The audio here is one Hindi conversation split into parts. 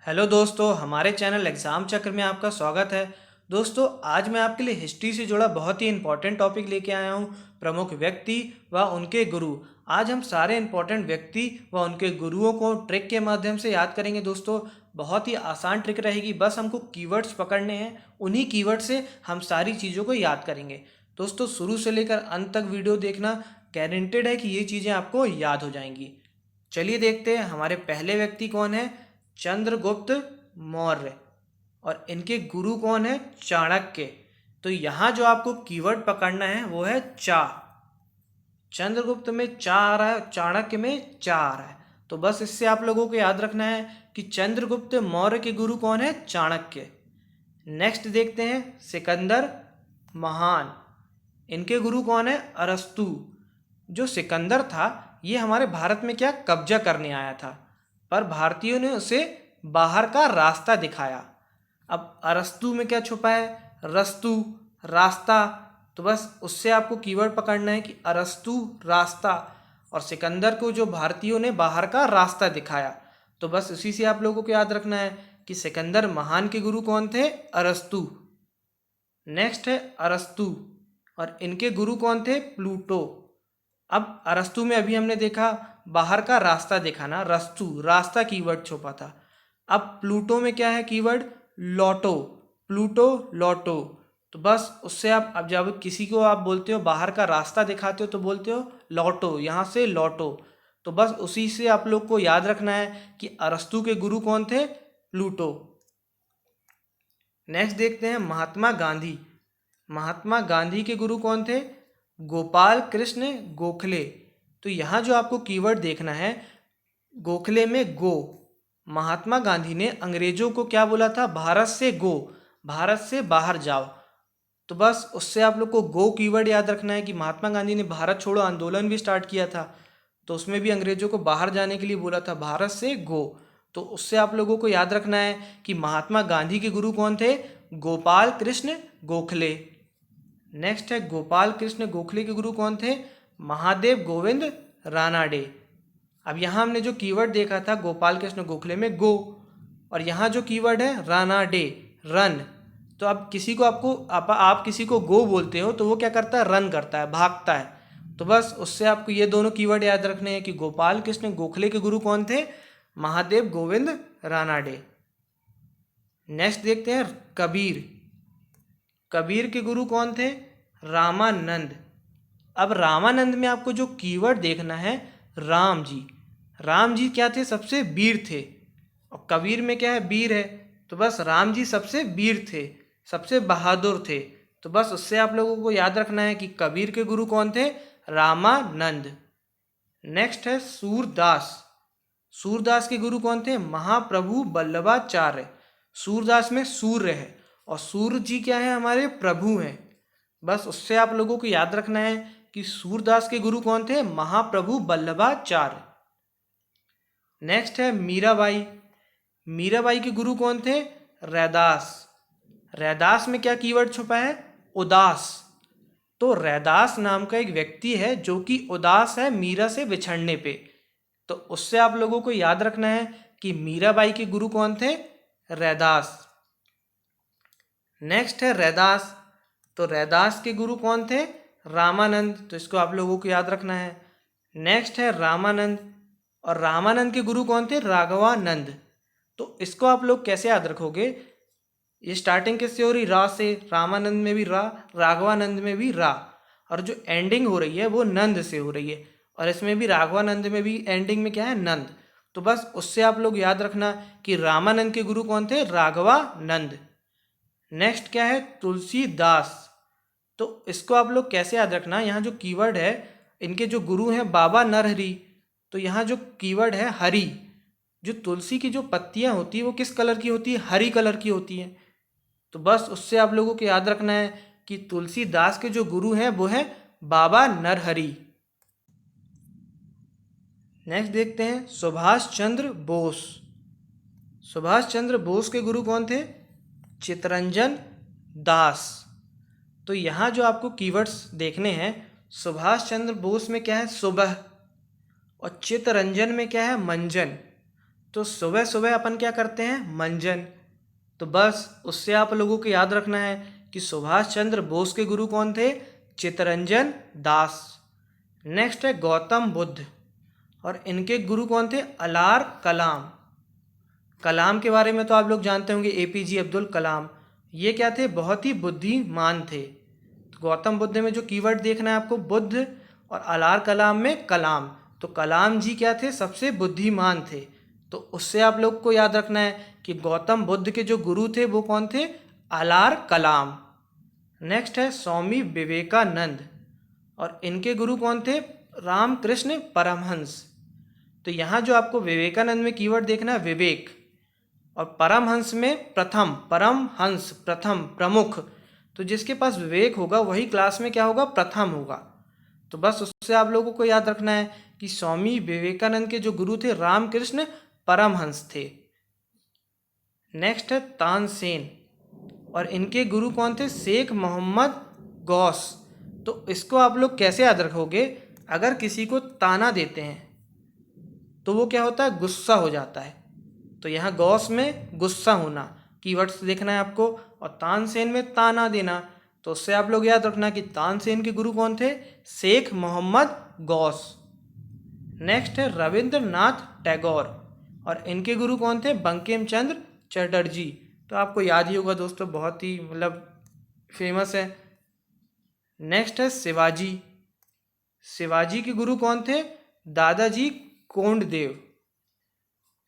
हेलो दोस्तों, हमारे चैनल एग्ज़ाम चक्र में आपका स्वागत है। दोस्तों, आज मैं आपके लिए हिस्ट्री से जुड़ा बहुत ही इम्पोर्टेंट टॉपिक लेके आया हूँ, प्रमुख व्यक्ति व उनके गुरु। आज हम सारे इम्पोर्टेंट व्यक्ति व उनके गुरुओं को ट्रिक के माध्यम से याद करेंगे। दोस्तों, बहुत ही आसान ट्रिक रहेगी, बस हमको कीवर्ड्स पकड़ने हैं, उन्हीं कीवर्ड से हम सारी चीज़ों को याद करेंगे। दोस्तों, शुरू से लेकर अंत तक वीडियो देखना, गारंटेड है कि ये चीज़ें आपको याद हो जाएंगी। चलिए देखते हैं हमारे पहले व्यक्ति कौन है। चंद्रगुप्त मौर्य। और इनके गुरु कौन है? चाणक्य। तो यहाँ जो आपको कीवर्ड पकड़ना है वो है चा। चंद्रगुप्त में चा आ रहा है, चाणक्य में चा आ रहा है। तो बस इससे आप लोगों को याद रखना है कि चंद्रगुप्त मौर्य के गुरु कौन है? चाणक्य। नेक्स्ट देखते हैं सिकंदर महान। इनके गुरु कौन है? अरस्तु। जो सिकंदर था ये हमारे भारत में क्या कब्जा करने आया था, पर भारतीयों ने उसे बाहर का रास्ता दिखाया। अब अरस्तु में क्या छुपा है? रस्तु, रास्ता। तो बस उससे आपको कीवर्ड पकड़ना है कि अरस्तु, रास्ता। और सिकंदर को जो भारतीयों ने बाहर का रास्ता दिखाया। तो बस उसी से आप लोगों को याद रखना है कि सिकंदर महान के गुरु कौन थे? अरस्तु। नेक्स्ट है अरस्तु और इनके गुरु कौन थे? प्लूटो। अब अरस्तु में अभी हमने देखा बाहर का रास्ता दिखाना, रस्तु, रास्ता कीवर्ड छुपा था। अब प्लूटो में क्या है कीवर्ड? लौटो। प्लूटो, लौटो। तो बस उससे आप, अब जब किसी को आप बोलते हो बाहर का रास्ता दिखाते हो तो बोलते हो लौटो, यहाँ से लौटो। तो बस उसी से आप लोग को याद रखना है कि अरस्तु के गुरु कौन थे? प्लूटो। नेक्स्ट देखते हैं महात्मा गांधी। महात्मा गांधी के गुरु कौन थे? गोपाल कृष्ण गोखले। तो यहाँ जो आपको कीवर्ड देखना है, गोखले में गो। महात्मा गांधी ने अंग्रेजों को क्या बोला था? भारत से गो, भारत से बाहर जाओ। तो बस उससे आप लोग को गो कीवर्ड याद रखना है कि महात्मा गांधी ने भारत छोड़ो आंदोलन भी स्टार्ट किया था, तो उसमें भी अंग्रेजों को बाहर जाने के लिए बोला था, भारत से गो। तो उससे आप लोगों को याद रखना है कि महात्मा गांधी के गुरु कौन थे? गोपाल कृष्ण गोखले। नेक्स्ट है गोपाल कृष्ण गोखले के गुरु कौन थे? महादेव गोविंद रानाडे। अब यहाँ हमने जो कीवर्ड देखा था गोपाल कृष्ण गोखले में गो, और यहाँ जो कीवर्ड है रानाडे, रन। तो अब किसी को आप किसी को गो बोलते हो तो वो क्या करता है? रन करता है, भागता है। तो बस उससे आपको ये दोनों कीवर्ड याद रखने हैं कि गोपाल कृष्ण गोखले के गुरु कौन थे? महादेव गोविंद रानाडे। नेक्स्ट देखते हैं कबीर। कबीर के गुरु कौन थे? रामानंद। अब रामानंद में आपको जो कीवर्ड देखना है, राम जी। राम जी क्या थे? सबसे वीर थे। और कबीर में क्या है? वीर है। तो बस राम जी सबसे वीर थे, सबसे बहादुर थे। तो बस उससे आप लोगों को याद रखना है कि कबीर के गुरु कौन थे? रामानंद। नेक्स्ट है सूरदास। सूरदास के गुरु कौन थे? महाप्रभु वल्लभाचार्य। सूरदास में सूर्य है और सूर्य जी क्या है? हमारे प्रभु हैं। बस उससे आप लोगों को याद रखना है कि सूरदास के गुरु कौन थे? महाप्रभु वल्लभाचार्य। नेक्स्ट है मीराबाई। मीराबाई के गुरु कौन थे? रैदास। रैदास में क्या कीवर्ड छुपा है? उदास। तो रैदास नाम का एक व्यक्ति है जो कि उदास है मीरा से बिछड़ने पे। तो उससे आप लोगों को याद रखना है कि मीराबाई के गुरु कौन थे? रैदास। नेक्स्ट है रैदास। तो रैदास के गुरु कौन थे? रामानंद। तो इसको आप लोगों को याद रखना है। नेक्स्ट है रामानंद। और रामानंद के गुरु कौन थे? राघवानंद। तो इसको आप लोग कैसे याद रखोगे? ये स्टार्टिंग किससे हो रही? रा से। रामानंद में भी रा, राघवानंद में भी रा, और जो एंडिंग हो रही है वो नंद से हो रही है। और इसमें भी राघवानंद में भी एंडिंग में क्या है? नंद। तो बस उससे आप लोग याद रखना कि रामानंद के गुरु कौन थे? राघवानंद। नेक्स्ट क्या है? तुलसीदास। तो इसको आप लोग कैसे याद रखना? यहाँ जो कीवर्ड है, इनके जो गुरु हैं बाबा नरहरि। तो यहाँ जो कीवर्ड है हरि। जो तुलसी की जो पत्तियाँ होती है वो किस कलर की होती है? हरी कलर की होती हैं। तो बस उससे आप लोगों को याद रखना है कि तुलसीदास के जो गुरु हैं वो हैं बाबा नरहरि। नेक्स्ट देखते हैं सुभाष चंद्र बोस। सुभाष चंद्र बोस के गुरु कौन थे? चितरंजन दास। तो यहाँ जो आपको कीवर्ड्स देखने हैं, सुभाष चंद्र बोस में क्या है? सुबह। और चितरंजन में क्या है? मंजन। तो सुबह सुबह अपन क्या करते हैं, मंजन। तो बस उससे आप लोगों को याद रखना है कि सुभाष चंद्र बोस के गुरु कौन थे, चित्तरंजन दास। नेक्स्ट है गौतम बुद्ध, और इनके गुरु कौन थे, अलार कलाम। कलाम के बारे में तो आप लोग जानते होंगे, एपीजे अब्दुल कलाम। ये क्या थे, बहुत ही बुद्धिमान थे। तो गौतम बुद्ध में जो कीवर्ड देखना है आपको, बुद्ध, और अलार कलाम में कलाम। तो कलाम जी क्या थे, सबसे बुद्धिमान थे। तो उससे आप लोग को याद रखना है कि गौतम बुद्ध के जो गुरु थे वो कौन थे, अलार कलाम। नेक्स्ट है स्वामी विवेकानंद, और इनके गुरु कौन थे, रामकृष्ण परमहंस। तो यहाँ जो आपको विवेकानंद में कीवर्ड देखना है, विवेक, और परमहंस में प्रथम, परमहंस प्रथम, प्रमुख। तो जिसके पास विवेक होगा वही क्लास में क्या होगा, प्रथम होगा। तो बस उससे आप लोगों को याद रखना है कि स्वामी विवेकानंद के जो गुरु थे रामकृष्ण परमहंस थे। नेक्स्ट है तानसेन, और इनके गुरु कौन थे, शेख मोहम्मद गौस। तो इसको आप लोग कैसे याद रखोगे, अगर किसी को ताना देते हैं तो वो क्या होता है, गुस्सा हो जाता है। तो यहाँ गौस में गुस्सा होना कीवर्ड्स देखना है आपको, और तानसेन में ताना देना। तो उससे आप लोग याद रखना कि तानसेन के गुरु कौन थे, शेख मोहम्मद गौस। नेक्स्ट है रविंद्रनाथ टैगोर, और इनके गुरु कौन थे, बंकिम चंद्र चटर्जी। तो आपको याद ही होगा दोस्तों, बहुत ही मतलब फेमस है। नेक्स्ट है शिवाजी, शिवाजी के गुरु कौन थे, दादाजी कोंडदेव।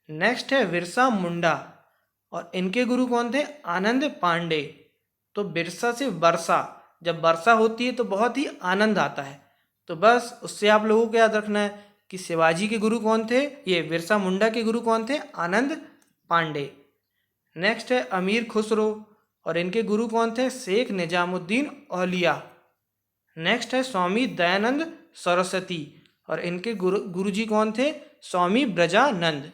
नेक्स्ट है बिरसा मुंडा, और इनके गुरु कौन थे, आनंद पांडे। तो बिरसा से वर्षा, जब वर्षा होती है तो बहुत ही आनंद आता है। तो बस उससे आप लोगों को याद रखना है कि शिवाजी के गुरु कौन थे, ये बिरसा मुंडा के गुरु कौन थे, आनंद पांडे। नेक्स्ट है अमीर खुसरो, और इनके गुरु कौन थे, शेख निजामुद्दीन औलिया। नेक्स्ट है स्वामी दयानंद सरस्वती, और इनके गुरुजी कौन थे, स्वामी ब्रजानंद।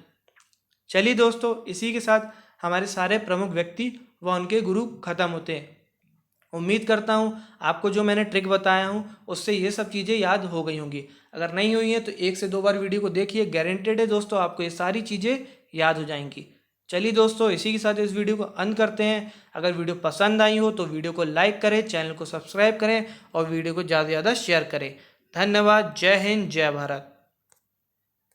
चलिए दोस्तों, इसी के साथ हमारे सारे प्रमुख व्यक्ति व उनके गुरु खत्म होते हैं। उम्मीद करता हूँ आपको जो मैंने ट्रिक बताया हूँ उससे ये सब चीज़ें याद हो गई होंगी। अगर नहीं हुई हैं तो 1 से 2 बार वीडियो को देखिए, गारंटेड है दोस्तों आपको ये सारी चीज़ें याद हो जाएंगी। चलिए दोस्तों, इसी के साथ इस वीडियो को अंत करते हैं। अगर वीडियो पसंद आई हो तो वीडियो को लाइक करें, चैनल को सब्सक्राइब करें और वीडियो को ज़्यादा से ज़्यादा शेयर करें। धन्यवाद। जय हिंद, जय भारत।